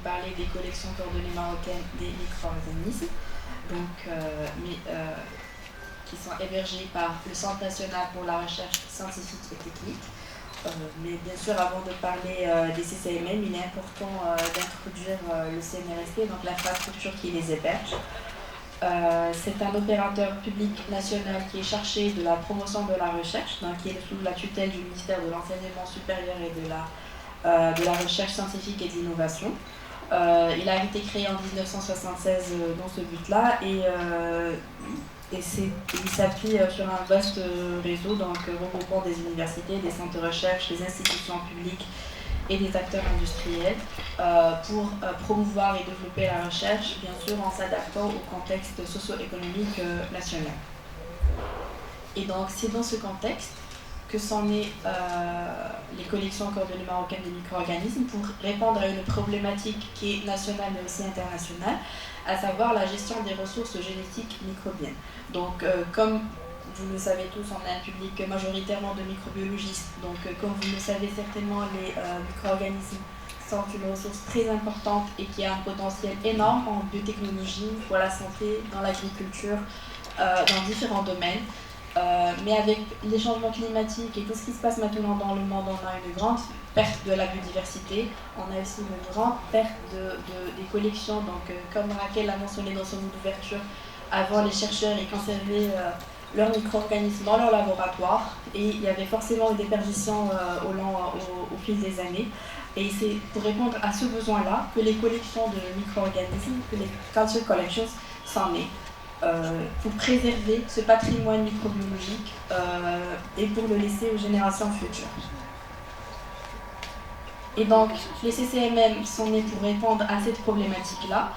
parler des collections coordonnées marocaines des micro-organismes, qui sont hébergés par le Centre national pour la recherche scientifique et technique. Mais bien sûr, avant de parler des CCMM, il est important d'introduire le CNRSP, donc l'infrastructure qui les héberge. C'est un opérateur public national qui est chargé de la promotion de la recherche, donc qui est sous la tutelle du ministère de l'Enseignement supérieur et de la recherche scientifique et de l'innovation. Il a été créé en 1976 dans ce but-là et il s'appuie sur un vaste réseau regroupant des universités, des centres de recherche, des institutions publiques et des acteurs industriels pour promouvoir et développer la recherche, bien sûr en s'adaptant au contexte socio-économique national. Et donc c'est dans ce contexte que sont nées les collections coordonnées marocaines des micro-organismes pour répondre à une problématique qui est nationale mais aussi internationale, à savoir la gestion des ressources génétiques microbiennes. Donc comme vous le savez tous, on a un public majoritairement de microbiologistes. Donc, comme vous le savez certainement, les micro-organismes sont une ressource très importante et qui a un potentiel énorme en biotechnologie, pour la santé, dans l'agriculture, dans différents domaines. Mais avec les changements climatiques et tout ce qui se passe maintenant dans le monde, on a une grande perte de la biodiversité. On a aussi une grande perte des collections. Donc, comme Raquel l'a mentionné dans son mot d'ouverture, avant, les chercheurs y conservaient leurs micro-organismes dans leur laboratoire et il y avait forcément une déperdition au fil des années. Et c'est pour répondre à ce besoin-là que les collections de micro-organismes, que les culture collections, sont nées. Pour préserver ce patrimoine microbiologique et pour le laisser aux générations futures. Et donc, les CCMM sont nés pour répondre à cette problématique-là.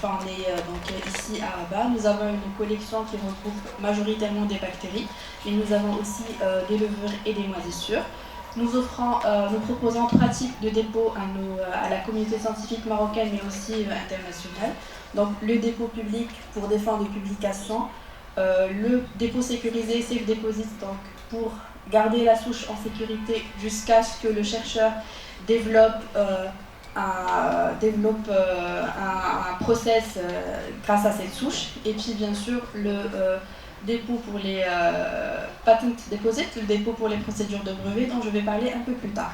On est ici à Rabat. Nous avons une collection qui regroupe majoritairement des bactéries, mais nous avons aussi des levures et des moisissures. Nous proposons 3 types de dépôts à la communauté scientifique marocaine, mais aussi internationale. Donc, le dépôt public pour des fins de publication, le dépôt sécurisé, safe deposit, donc pour garder la souche en sécurité jusqu'à ce que le chercheur développe un process grâce à cette souche. Et puis, bien sûr, le dépôt pour les patent deposit, le dépôt pour les procédures de brevet dont je vais parler un peu plus tard.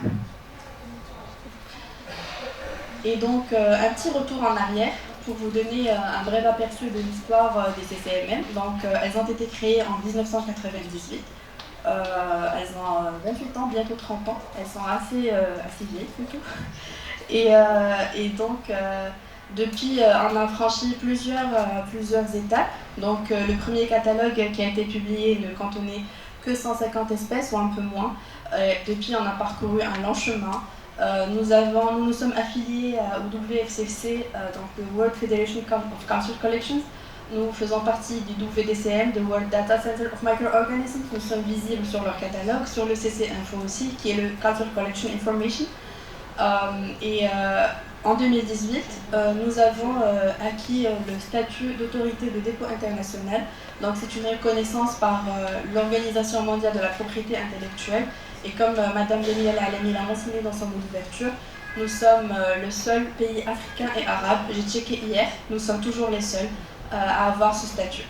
Et donc, un petit retour en arrière pour vous donner un bref aperçu de l'histoire des CCMM. Donc, elles ont été créées en 1998. Elles ont 28 ans, bientôt 30 ans. Elles sont assez vieilles plutôt. Et donc, depuis, on a franchi plusieurs étapes. Donc, le premier catalogue qui a été publié ne contenait que 150 espèces ou un peu moins. Depuis, on a parcouru un long chemin. Nous nous sommes affiliés au WFCC, donc le World Federation of Cultural Collections. Nous faisons partie du WDCM, the World Data Center of Microorganisms. Nous sommes visibles sur leur catalogue, sur le CC Info aussi, qui est le Cultural Collection Information. En 2018, nous avons acquis le statut d'autorité de dépôt international. Donc c'est une reconnaissance par l'Organisation mondiale de la propriété intellectuelle. Et comme Madame Danielle Alemi l'a mentionné dans son mot d'ouverture, nous sommes le seul pays africain et arabe, j'ai checké hier, nous sommes toujours les seuls à avoir ce statut.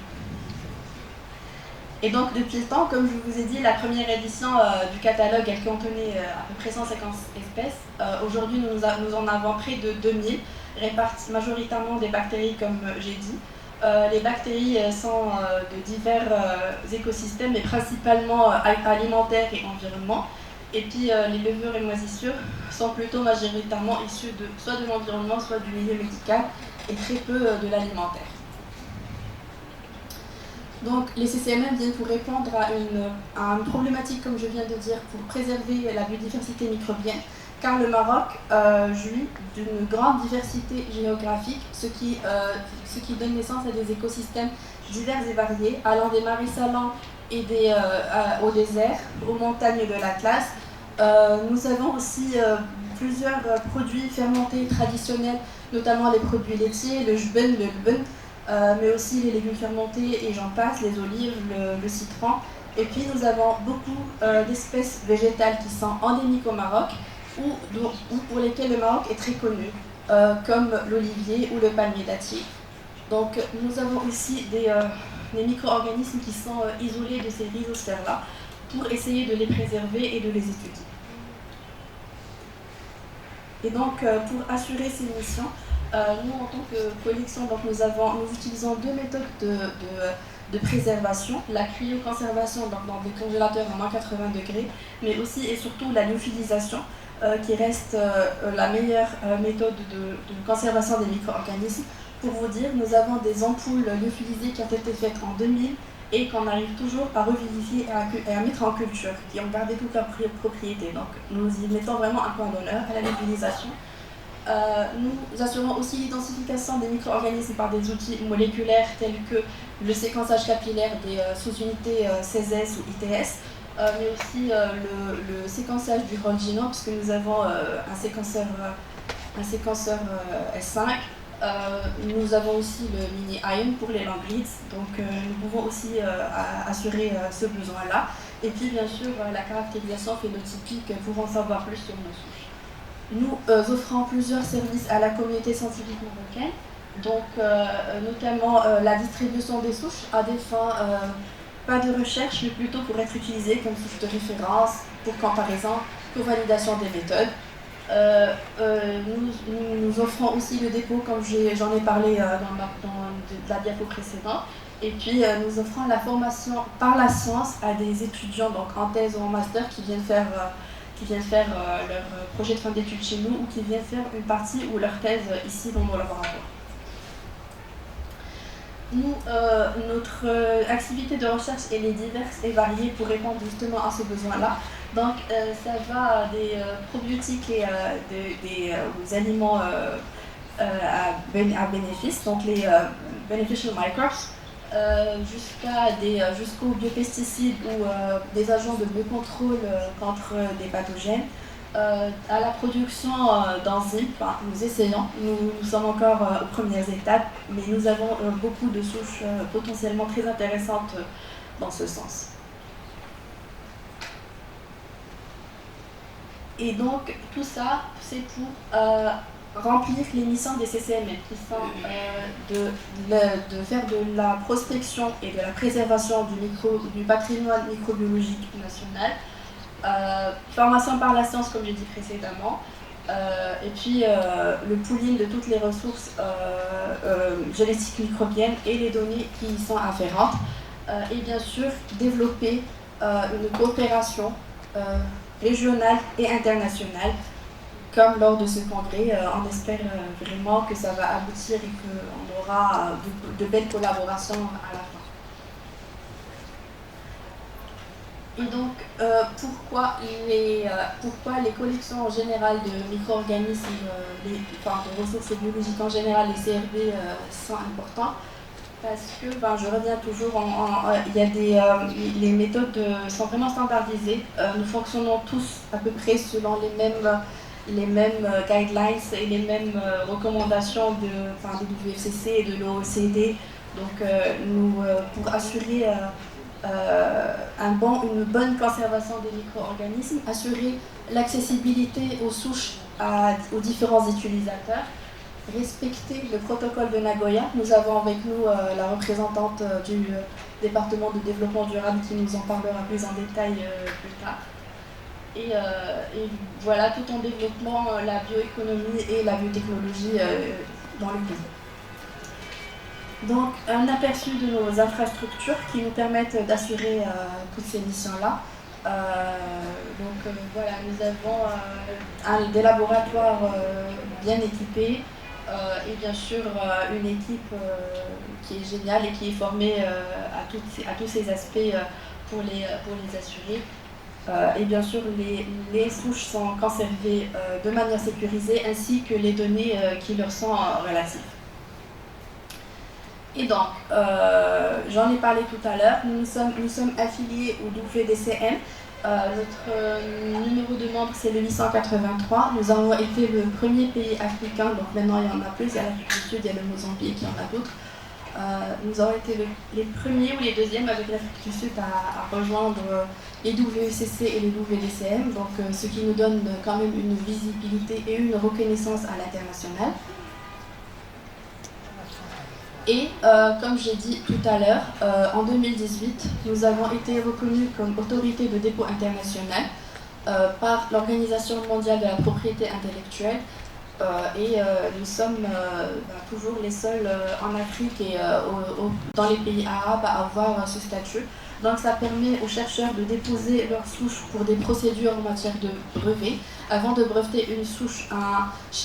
Et donc depuis le temps, comme je vous ai dit, la première édition du catalogue, elle contenait à peu près 150 espèces. Aujourd'hui, nous en avons près de 2000, réparties majoritairement des bactéries, comme j'ai dit. Les bactéries sont de divers écosystèmes, mais principalement alimentaires et environnement. Et puis les levures et moisissures sont plutôt majoritairement issues soit de l'environnement, soit du milieu médical, et très peu de l'alimentaire. Donc les CCMM viennent pour répondre à une problématique, comme je viens de dire, pour préserver la biodiversité microbienne, car le Maroc jouit d'une grande diversité géographique, ce qui donne naissance à des écosystèmes divers et variés, allant des marais salants et au désert, aux montagnes de l'Atlas. Nous avons aussi plusieurs produits fermentés traditionnels, notamment les produits laitiers, le jben, le lben, mais aussi les légumes fermentés et j'en passe, les olives, le citron. Et puis nous avons beaucoup d'espèces végétales qui sont endémiques au Maroc ou pour lesquels le Maroc est très connu, comme l'olivier ou le palmier dattier. Donc nous avons aussi des micro-organismes qui sont isolés de ces rhizosphères-là pour essayer de les préserver et de les étudier. Et donc pour assurer ces missions, nous en tant que collection, donc nous utilisons deux méthodes de préservation, la cryoconservation donc dans des congélateurs à moins 80 degrés, mais aussi et surtout la lyophilisation, qui reste la meilleure méthode de conservation des micro-organismes. Pour vous dire, nous avons des ampoules lyophilisées qui ont été faites en 2000 et qu'on arrive toujours à revivifier et à mettre en culture, qui ont gardé toutes leurs propriétés. Donc nous y mettons vraiment un point d'honneur à la lyophilisation. Nous assurons aussi l'identification des micro-organismes par des outils moléculaires tels que le séquençage capillaire des sous-unités CESES ou ITS, mais aussi le séquençage du whole genome, puisque nous avons un séquenceur S5. Nous avons aussi le mini-ion pour les long reads, donc nous pouvons aussi assurer ce besoin-là. Et puis bien sûr la caractérisation phénotypique pour en savoir plus sur nos souches. Nous offrons plusieurs services à la communauté scientifique marocaine, donc notamment la distribution des souches à des fins pas de recherche, mais plutôt pour être utilisées comme souches de référence, pour comparaison, pour validation des méthodes. Nous offrons aussi le dépôt, comme j'en ai parlé dans la diapo précédente. Et puis nous offrons la formation par la science à des étudiants donc en thèse ou en master qui viennent faire leur projet de fin d'études chez nous ou qui viennent faire une partie ou leur thèse ici dans nos laboratoires. Notre activité de recherche elle est diverse et variée pour répondre justement à ce besoin-là. Donc ça va des probiotiques et des aliments à bénéfice, donc les beneficial microbes, jusqu'aux biopesticides ou des agents de biocontrôle contre des pathogènes, à la production d'enzymes. Enfin, nous essayons, nous sommes encore aux premières étapes, mais nous avons beaucoup de souches potentiellement très intéressantes dans ce sens. Et donc tout ça, c'est pour remplir les missions des CCMM, qui sont de faire de la prospection et de la préservation du patrimoine microbiologique national, formation par la science comme j'ai dit précédemment, et puis le pooling de toutes les ressources génétiques microbiennes et les données qui y sont afférentes, et bien sûr développer une coopération régionale et internationale. Comme lors de ce congrès, on espère vraiment que ça va aboutir et qu'on aura de belles collaborations à la fin. Et donc, pourquoi les collections générales de micro-organismes, de ressources biologiques en général, les CRB, sont importantes? Parce que, je reviens toujours, les méthodes sont vraiment standardisées. Nous fonctionnons tous à peu près selon les mêmes guidelines et les mêmes recommandations des WFCC et de l'OECD. Donc, pour assurer une bonne conservation des micro-organismes, assurer l'accessibilité aux souches aux différents utilisateurs, respecter le protocole de Nagoya. Nous avons avec nous la représentante du département de développement durable qui nous en parlera plus en détail plus tard. Et voilà, tout en développant la bioéconomie et la biotechnologie dans le pays. Donc, un aperçu de nos infrastructures qui nous permettent d'assurer toutes ces missions-là. Voilà, nous avons des laboratoires bien équipés et bien sûr une équipe qui est géniale et qui est formée à tous ces aspects pour les assurer. Et bien sûr, les souches sont conservées de manière sécurisée ainsi que les données qui leur sont relatives. Et donc, j'en ai parlé tout à l'heure, nous sommes affiliés au WDCM. Notre numéro de membre, c'est le 883. Nous avons été le premier pays africain, donc maintenant il y en a plus, il y a l'Afrique du Sud, il y a le Mozambique, il y en a d'autres, Nous avons été les premiers ou les deuxièmes avec l'Afrique du Sud à rejoindre les WCC et les WDCM, donc ce qui nous donne quand même une visibilité et une reconnaissance à l'international. Et comme j'ai dit tout à l'heure, en 2018, nous avons été reconnus comme autorité de dépôt internationale par l'Organisation mondiale de la propriété intellectuelle. Nous sommes toujours les seuls en Afrique et dans les pays arabes à avoir ce statut. Donc ça permet aux chercheurs de déposer leurs souches pour des procédures en matière de brevet. Avant de breveter une souche,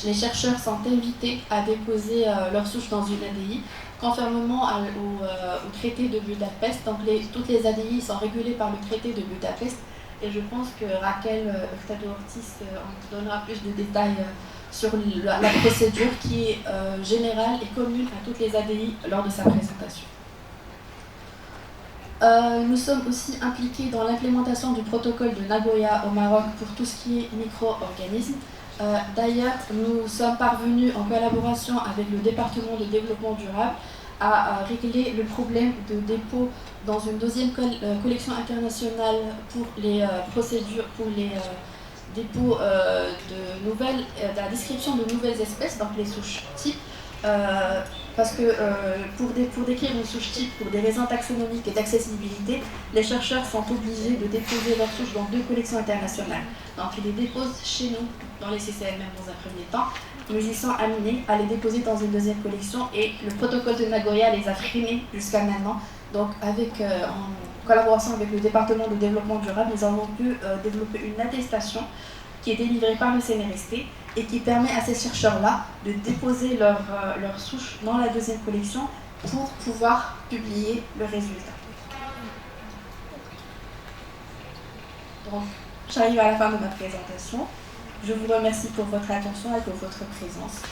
les chercheurs sont invités à déposer leurs souches dans une ADI, conformément au traité de Budapest. Donc toutes les ADI sont régulées par le traité de Budapest. Et je pense que Raquel Hurtado-Ortiz en donnera plus de détails sur la procédure qui est générale et commune à toutes les ADI lors de sa présentation. Nous sommes aussi impliqués dans l'implémentation du protocole de Nagoya au Maroc pour tout ce qui est micro-organismes. D'ailleurs, nous sommes parvenus en collaboration avec le département de développement durable à régler le problème de dépôt dans une deuxième collection internationale pour les procédures, pour les dépôts de la description de nouvelles espèces, donc les souches types. Parce que pour décrire une souche type, pour des raisons taxonomiques et d'accessibilité, les chercheurs sont obligés de déposer leurs souches dans 2 collections internationales. Donc ils les déposent chez nous, dans les CCMM dans un premier temps, mais ils sont amenés à les déposer dans une deuxième collection et le protocole de Nagoya les a freinés jusqu'à maintenant. Donc en collaboration avec le département de développement durable, nous avons pu développer une attestation qui est délivrée par le CNRST et qui permet à ces chercheurs-là de déposer leurs souches dans la deuxième collection pour pouvoir publier le résultat. Donc, j'arrive à la fin de ma présentation. Je vous remercie pour votre attention et pour votre présence.